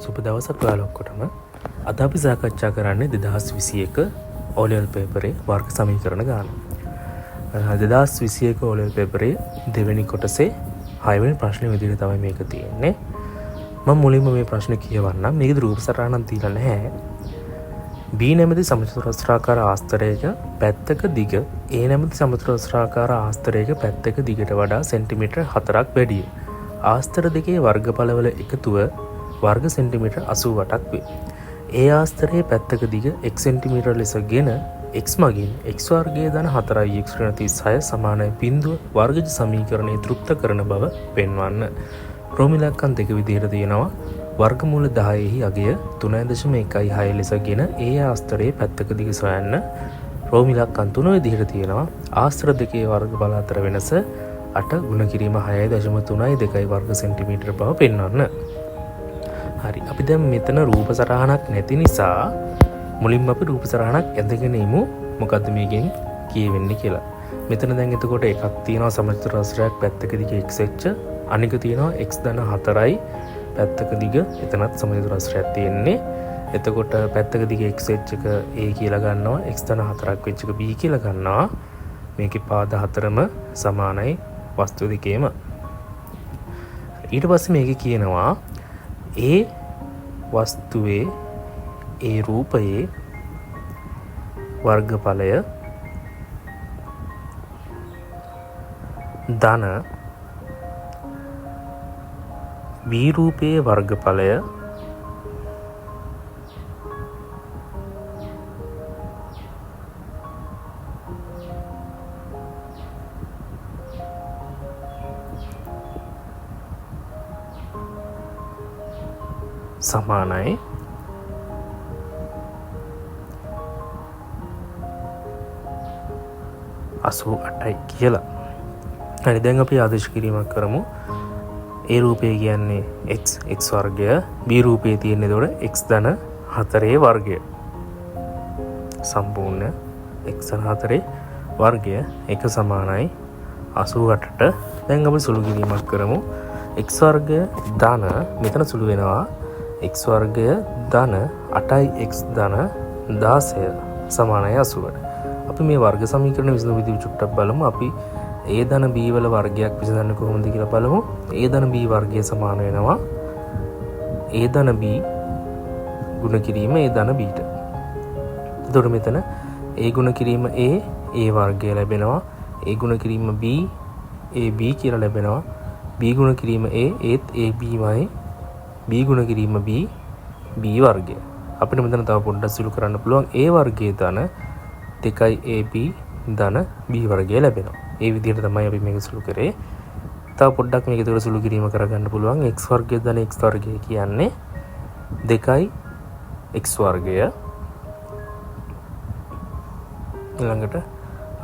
සුබ දවසක් ඔයාලා ඔක්කොටම. අද අපි සාකච්ඡා කරන්නේ 2021 O level පේපරේ වර්ග සමීකරණ ගාන. 2021 O level පේපරේ දෙවෙනි කොටසේ 6 වෙනි ප්‍රශ්නේ විදිහට තමයි මේක තියෙන්නේ. මම මුලින්ම මේ ප්‍රශ්නේ කියවන්නම්. මේකේ රූප සටහනක් දීලා නැහැ. B නැමැති සමචතුරස්‍රාකාර ආස්තරයක පැත්තක දිග A නැමැති සමචතුරස්‍රාකාර ආස්තරයක පැත්තක දිගට වඩා සෙන්ටිමීටර් 4ක් වැඩිය. ආස්තර දෙකේ වර්ගඵලවල එකතුව වර්ග සෙන්ටිමීටර් 88ක් වේ. ඒ ආස්තරයේ පැත්තක දිග x සෙන්ටිමීටර් ලෙසගෙන x මගින් x වර්ගය ධන 4x ඍණ 36 සමානයි බිඳුව වර්ගජ සමීකරණය තෘප්ත කරන බව පෙන්වන්න. රෝම ඉලක්කම් දෙක විදිහට තියෙනවා. වර්ගමූල 10ෙහි අගය 3.16 ලෙසගෙන ඒ ආස්තරයේ පැත්තක දිග සොයන්න. රෝම ඉලක්කම් 3 විදිහට තියෙනවා. ආස්තර දෙකේ වර්ගඵල අතර වෙනස 8 ගුණ කිරීම 6.32 වර්ග සෙන්ටිමීටර් බව පෙන්වන්න. හරි, අපි දැන් මෙතන රූප සටහනක් නැති නිසා මුලින්ම අපි රූප සටහනක් ඇඳගෙන ඉමු. මොකද්ද මේකෙන් කියවෙන්නේ කියලා. මෙතන දැන් එතකොට එකක් තියෙනවා සමචතුරස්‍රයක් පැත්තක දිග x එච්ච, අනික තියෙනවා x ධන 4යි පැත්තක දිග, එතනත් සමචතුරස්‍රයක් තියෙන්නේ. එතකොට පැත්තක දිග x එච්ච එක a කියලා ගන්නවා, x ධන 4ක් වෙච්ච එක b කියලා ගන්නවා. මේකේ පාද හතරම සමානයි වස්තු දෙකේම. ඊට පස්සේ මේකේ කියනවා ඒ වස්තුවේ ඒ රූපයේ වර්ගඵලය ධන B රූපයේ වර්ගඵලය සමානයි 88යි කියලා. හරි, දැන් අපි ආදේශ කිරීමක් කරමු. A රූපය කියන්නේ x වර්ගය, B රූපයේ තියෙන එතකොට x ධන 4 වර්ගය. සම්පූර්ණ x ධන 4 වර්ගය එක සමානයි 88ට. දැන් අපි සුළු කිරීමක් කරමු. x වර්ගය ධන මෙතන සුළු වෙනවා x වර්ගය ධන 8x ධන 16 සමානයි 80ට. අපි මේ වර්ග සමීකරණ විසඳුම විදිහ චුට්ටක් බලමු. අපි a ධන b වල වර්ගයක් විසඳන්නේ කොහොමද කියලා බලමු. a ධන b වර්ගය සමාන වෙනවා a ධන b ගුණ කිරීම a ධන b ට. එතකොට මෙතන a ගුණ කිරීම a වර්ගය ලැබෙනවා. a ගුණ කිරීම b b කියලා ලැබෙනවා. b ගුණ කිරීම a ඒත් abමයි. b ගුණ කිරීම b වර්ගය. අපිට මෙතන තව පොඩ්ඩක් සුළු කරන්න පුළුවන්. a වර්ගයේ ධන 2ab ධන b වර්ගය ලැබෙනවා. ඒ විදිහට තමයි අපි මේක සුළු කරේ. තව පොඩ්ඩක් මේක ඒකට සුළු කිරීම කරගන්න පුළුවන්. x වර්ගය ධන x වර්ගය කියන්නේ 2x වර්ගය ඊළඟට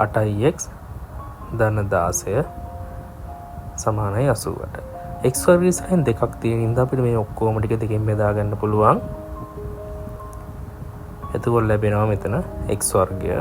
8x ධන 16 සමානයි 80ට. x වර්ගය ඉස්සරහින් දෙකක් තියෙන හින්දා අපිට මේ ඔක්කොම ටික දෙකෙන් බෙදා ගන්න පුළුවන්. එතකොට ලැබෙනවා මෙතන x වර්ගය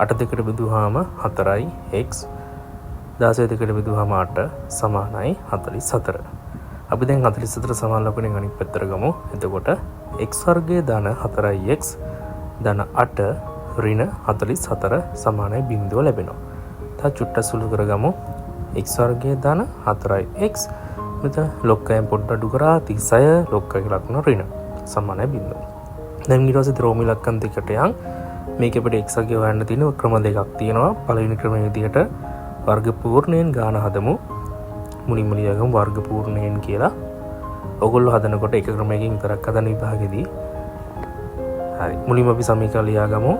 8 දෙකට බෙදුවාම 4යි x 16 දෙකට බෙදුවාම 8 සමානයි 44. අපි දැන් 44 සමාන ලකුණෙන් අනිත් පැත්තට ගමු. එතකොට x වර්ගය ධන 4x ධන 8 ඍණ 44 සමානයි බිඳුව ලැබෙනවා. තව චුට්ටක් සුළු කරගමු. x වර්ගය ධන 4x මෙතන ලොක්කයෙන් පොඩ්ඩක් අඩු කරා 36 ලොක්කයේ ලකුණ ඍණ සමානයි බිඳුව. දැන් ඊට පස්සේ රෝම ඉලක්කම් දෙකට යන් මේක අපිට x අගය හොයන්න තියෙන ක්‍රම දෙකක් තියෙනවා. පළවෙනි ක්‍රමයේ විදිහට වර්ග පූර්ණයෙන් ගාන හදමු. මුලින්ම ලියගමු වර්ග පූර්ණයෙන් කියලා. ඔයගොල්ලෝ හදනකොට එක ක්‍රමයකින් විතරක් හදන විභාගෙදී. හරි, මුලින්ම අපි සමීකරණ ලියාගමු.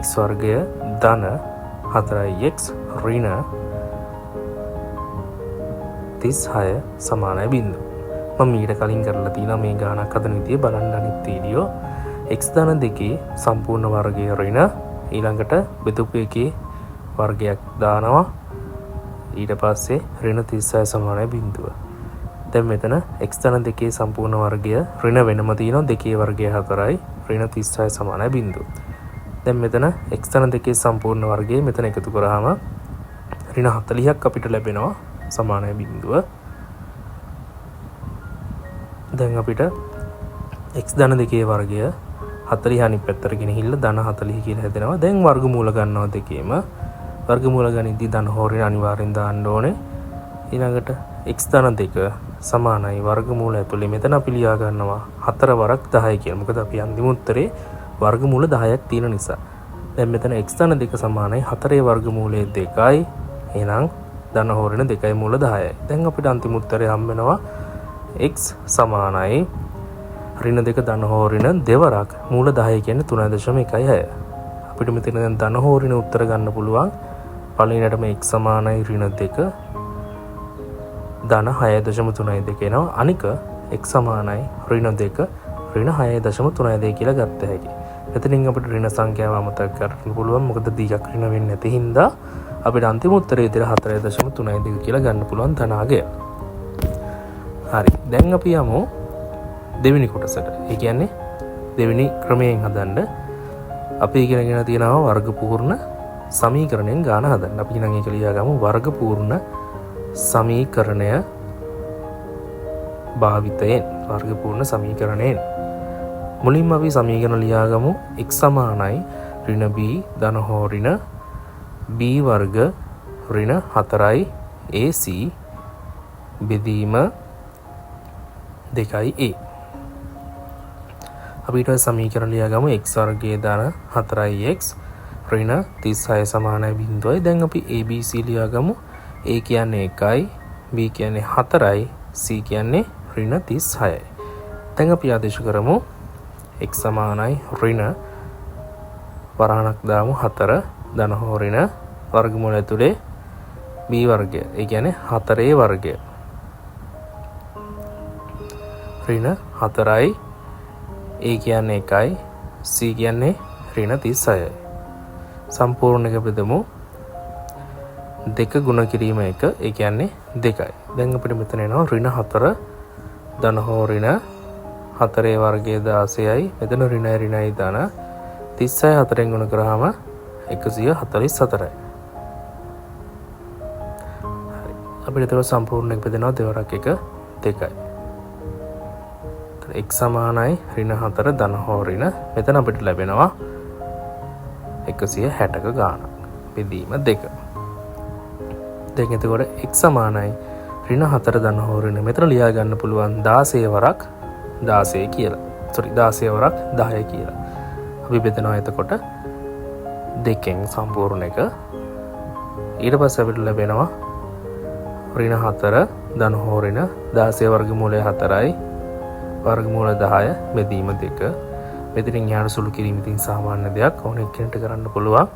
x වර්ගය ධන 4x ඍණ 36 සමානයි බිඳුව. මම ඊට කලින් කරලා තියෙනවා මේ ගානක් හදන විදිය බලන්න අනිත් වීඩියෝ. x ධන 2 සම්පූර්ණ වර්ගය ඍණ ඊළඟට බෙදපු එකේ වර්ගයක් දානවා. ඊට පස්සේ ඍණ 36 සමානයි බිඳුව. දැන් මෙතන x ධන 2 සම්පූර්ණ වර්ගය ඍණ වෙනම තියෙනවා. 2 වර්ගය 4යි ඍණ 36 සමානයි බිඳුව. දැන් මෙතන x ධන 2 සම්පූර්ණ වර්ගය මෙතන එකතු කරාම ඍණ 40ක් අපිට ලැබෙනවා සමානයි බිඳුව. දැන් අපිට x ධන දෙකේ වර්ගය 40 අනිත් පැත්තට ගෙනහිල්ලා ධන 40 කියලා හැදෙනවා. දැන් වර්ගමූල ගන්නවා දෙකේම. වර්ගමූල ගනිද්දී ධන හෝරේ අනිවාර්යෙන් දාන්න ඕනේ. ඊළඟට x ධන දෙක සමානයි වර්ගමූල ඇතුලේ මෙතන අපි ලියා ගන්නවා 4 වරක් 10 කියලා. මොකද අපි අන්තිම උත්තරේ වර්ගමූල 10ක් තියෙන නිසා. දැන් මෙතන x ධන දෙක සමානයි 4 වර්ගමූලයේ 2යි. එහෙනම් ධන හෝරණ 2යි මූල 10යි. දැන් අපිට අන්තිම උත්තරේ හම්බ වෙනවා x සමානයි ඍණ 2 ධන හෝරණ දෙවරක් මූල 10 කියන්නේ 3.16. අපිට මෙතන දැන් ධන හෝරණ උත්තර ගන්න පුළුවන්. පළවෙනියටම x සමානයි ඍණ 2 ධන 6.32 එනවා. අනික x සමානයි ඍණ 2 ඍණ 6.32 කියලා ගත්ත හැකි. එතනින් අපිට ඍණ සංඛ්‍යාව අමතක කරන්න පුළුවන්. මොකද දීයක් ඍණ වෙන්නේ නැති හින්දා අපිට අන්තිම උත්තරේ විදිහට 4.32 කියලා ගන්න පුළුවන් ධනාගය. හරි. දැන් අපි යමු දෙවෙනි කොටසට. ඒ කියන්නේ දෙවෙනි ක්‍රමයෙන් හදන්න අපි ඉගෙනගෙන තියෙනවා වර්ග පූර්ණ සමීකරණයෙන් ගාන හදන්න. අපි නම් ඒක ලියා ගමු වර්ග පූර්ණ සමීකරණය භාවිතයෙන් වර්ග පූර්ණ සමීකරණයෙන්. මුලින්ම අපි සමීකරණ ලියා ගමු x සමානයි ඍණ b ධන හෝ ඍණ b වර්ග ඍණ 4යි ac බෙදීම 2යි a. අපිට සමීකරණ ලියා ගමු x වර්ගයේ ධන 4යි x ඍණ 36 සමානයි 0යි. දැන් අපි abc ලියා ගමු. a කියන්නේ 1යි b කියන්නේ 4යි c කියන්නේ ඍණ 36යි. දැන් අපි ආදේශ කරමු x සමානයි ඍණ වරහණක් දාමු 4 ධන හෝ ඍණ වර්ගමූල ඇතුලේ b වර්ගය. ඒ කියන්නේ 4 වර්ගය ඍණ 4යි a කියන්නේ 1යි c කියන්නේ ඍණ 36යි. සම්පූර්ණ එක බෙදමු. 2 ගුණ කිරීම 1 ඒ කියන්නේ 2යි. දැන් අපිට මෙතන එනවා ඍණ 4 ධන හෝ ඍණ 4 වර්ගයේ 16යි. මෙතන ඍණයි ධන 36 4ෙන් ගුණ කරාම 144යි. හරි. අපිට ඒක සම්පූර්ණ එක බෙදෙනවා දෙවරක් 1 2යි. x සමානයි ඍණ 4 ධන හෝ ඍණ මෙතන අපිට ලැබෙනවා 160ක ගාණක් බෙදීම 2. දැන් එතකොට x සමානයි ඍණ 4 ධන හෝ ඍණ මෙතන ලියා ගන්න පුළුවන් 16 වරක් 16 කියලා. 16 වරක් 10 කියලා. අපි බෙදනවා එතකොට 2න් සම්පූර්ණ එක. ඊට පස්සේ අපිට ලැබෙනවා ඍණ 4 ධන හෝ ඍණ 16 වර්ගමූලය 4යි වර්ගමූල 10 බෙදීම 2. මෙතනින් යාන සුළු කිරීම ඉතින් සාමාන්‍ය දෙයක්. ඕන එක්කෙනෙක්ට කරන්න පුළුවන්.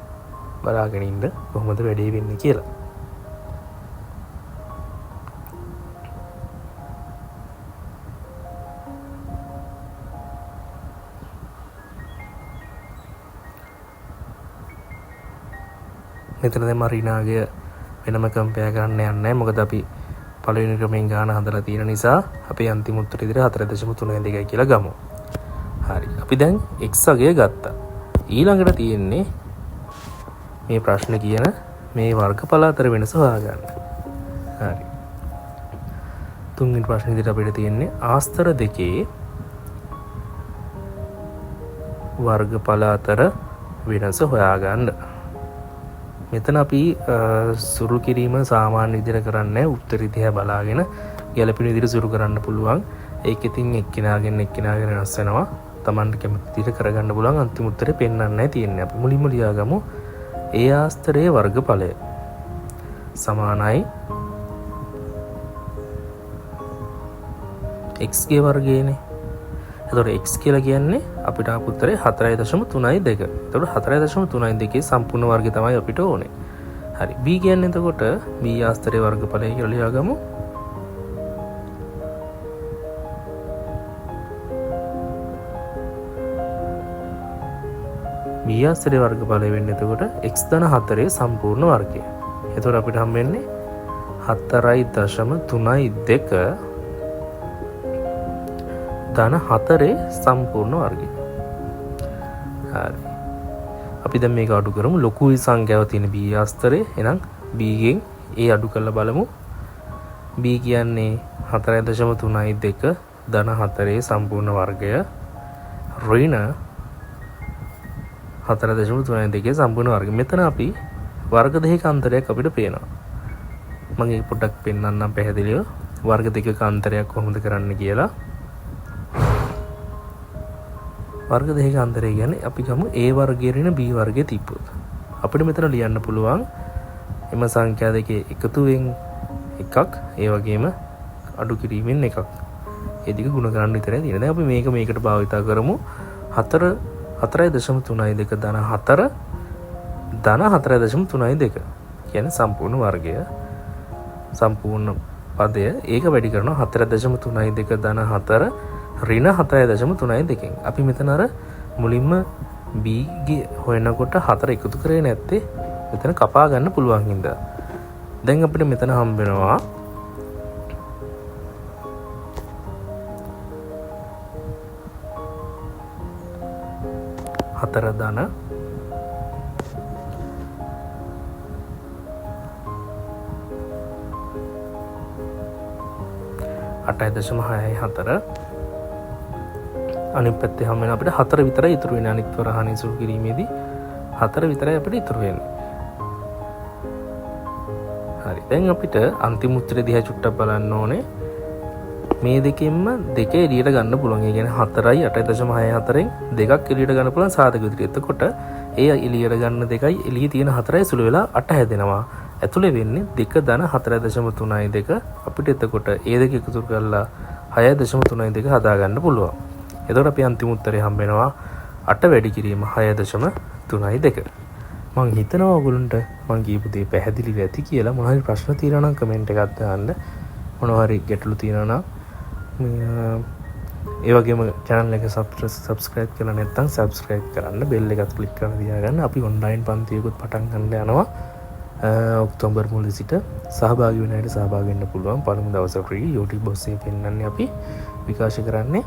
බලාගෙන ඉන්න කොහොමද වැඩේ වෙන්නේ කියලා. මෙතන දැන් රීනාගය වෙනම කම්පෙයා කරන්න යන්නේ නැහැ. මොකද අපි පළවෙනි ක්‍රමයෙන් ගාන හදලා තියෙන නිසා අපේ අන්තිම උත්තරය විදිහට 4.32 කියලා ගමු. හරි. අපි දැන් x අගය ගත්තා. ඊළඟට තියෙන්නේ මේ ප්‍රශ්න කියන මේ වර්ගඵල අතර වෙනස හොයාගන්න. හරි. තුන්වෙනි ප්‍රශ්නේ විදිහට අපිට තියෙන්නේ ආස්තර දෙකේ වර්ගඵල අතර වෙනස හොයාගන්න. මෙතන අපි සුරු කිරීම සාමාන්‍ය විදිහට කරන්නේ උත්තර දිහා බලාගෙන ගැළපෙන විදිහට සුරු කරන්න පුළුවන්. ඒක ඉතින් එක්කිනාගෙන වෙනස් වෙනවා. Tamanට කැමති විදිහට කරගන්න පුළුවන්. අන්තිම උත්තරේ පෙන්වන්නයි තියෙන්නේ. අපි මුලින්ම ලියාගමු ඒ ආස්තරයේ වර්ගඵලය සමානයි x ගේ වර්ගයනේ. එතකොට x කියලා කියන්නේ අපිට ආපු උත්තරේ 4.32. එතකොට 4.32 සම්පූර්ණ වර්ගය තමයි අපිට ඕනේ. හරි. b කියන්නේ එතකොට b ආස්තරයේ වර්ගඵලය කියලා ලියාගමු. b ආස්තරයේ වර්ගඵලය වෙන්නේ එතකොට x ධන 4 සම්පූර්ණ වර්ගය. එතකොට අපිට හම් වෙන්නේ 4.32 ධන 4 සම්පූර්ණ වර්ගය. හරි. අපි දැන් මේක අඩු කරමු. ලොකු සංඛ්‍යාව තියෙන b ආස්තරේ. එහෙනම් b ගෙන් a අඩු කරලා බලමු. b කියන්නේ 4.32 ධන 4 සම්පූර්ණ වර්ගය ඍණ 4.32 සම්පූර්ණ වර්ගය. මෙතන අපි වර්ග දෙකක අන්තරයක් අපිට පේනවා. මම ඒක පොඩ්ඩක් පෙන්නන්නම් පැහැදිලිව වර්ග දෙකක අන්තරයක් කොහොමද කරන්න කියලා. වර්ග දෙකක අන්තරය කියන්නේ අපි ගමු A වර්ගයේ ඍණ B වර්ගයේ තිබ්බොත් අපිට මෙතන ලියන්න පුළුවන් එම සංඛ්‍යා දෙකේ එකතුවෙන් එකක් ඒ වගේම අඩු කිරීමෙන් එකක්. ඒ දෙක ගුණ කරන්න විතරයි තියෙන්නේ. දැන් අපි මේකට භාවිතා කරමු 4.32 ධන 4 ධන 4.32 කියන්නේ සම්පූර්ණ වර්ගය සම්පූර්ණ පදය ඒක වැඩි කරනවා 4.32 ධන 4 ඍණ 4.32 අපි මෙතන අර මුලින්ම b ගේ හොයනකොට 4 එකතු කරේ නැත්තේ මෙතන කපා ගන්න පුළුවන් හින්දා දැන් අපිට මෙතන හම්බ වෙනවා 4 ධන 8.64 අනිත් පැත්තේ හැම වෙන අපිට 4 විතරයි ඉතුරු වෙන්නේ. අනිත් වරහන් ඉසුරු කිරීමේදී 4 විතරයි අපිට ඉතුරු වෙන්නේ. හරි. දැන් අපිට අන්තිම උත්තරේ දිහා චුට්ටක් බලන්න ඕනේ. මේ දෙකෙන්ම දෙක එළියට ගන්න පුළුවන්. ඒ කියන්නේ 4යි 8.64න් දෙකක් එළියට ගන්න පුළුවන් සාධක විදිහට. එතකොට ඒ එළියට ගන්න දෙකයි එළියේ තියෙන 4යි සුළු වෙලා 8 හැදෙනවා. ඇතුලේ වෙන්නේ 2 ධන 4.32 අපිට එතකොට ඒ දෙක එකතු කරලා 6.32 හදා ගන්න පුළුවන්. එතකොට අපි අන්තිම උත්තරේ හම්බ වෙනවා 8 වැඩි කිරීම 6.32. මම හිතනවා ඔයගොල්ලන්ට මම කියපු දේ පැහැදිලි වෙති කියලා. මොනවා හරි ප්‍රශ්න තියෙනවා නම් කමෙන්ට් එකක් දාන්න. මොනවා හරි ගැටලු තියෙනවා නම් ඒ වගේම channel එක subscribe කරලා නැත්නම් subscribe කරන්න bell එකත් click කරලා තියාගන්න. අපි online පන්තියකුත් පටන් ගන්න යනවා. ඔක්තෝබර් මුල සිට සහභාගී වෙන අයට සහභාගී වෙන්න පුළුවන්. පළමු දවසේ free YouTube boss එකේ පෙන්නන්නේ අපි විකාශය කරන්නේ.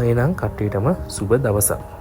එහෙනම් කට්ටියටම සුබ දවසක්.